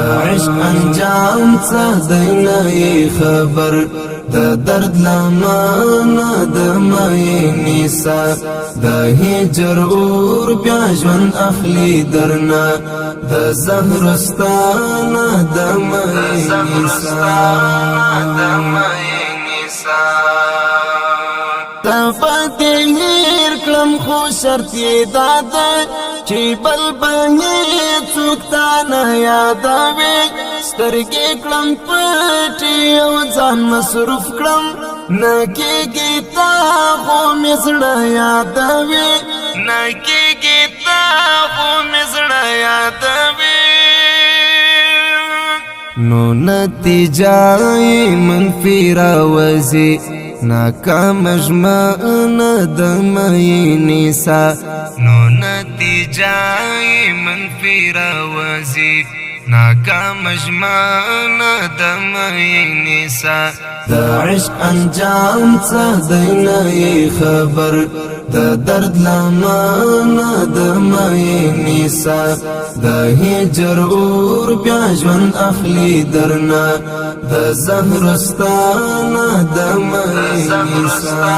عشق انجام څه دی نه خبر د درد لمانه د مې نسا د هجر اور بیا ژوند اخلي درنا د زهرستانه د مې نسا تفتیر کلم خو شرط یې داده چې بل بهې څوک تا نه یادوي سترګې کړم پټې او ځان مصروف کړم نه کېږي تا خو مې زړه یادوي نه کېږي تا خو مې زړه یادوي نو نتیجه منفي راوځي ناکام ژمنه د مې نسا نو نتیجه منفي راوځي ناکام ژمنه د مې نسا د عشق انجام څه دی نه خبر د درد لمانه د مې نسا د هجر اور بیا ژوند اخلي درنا د زهرستانه د مې نسا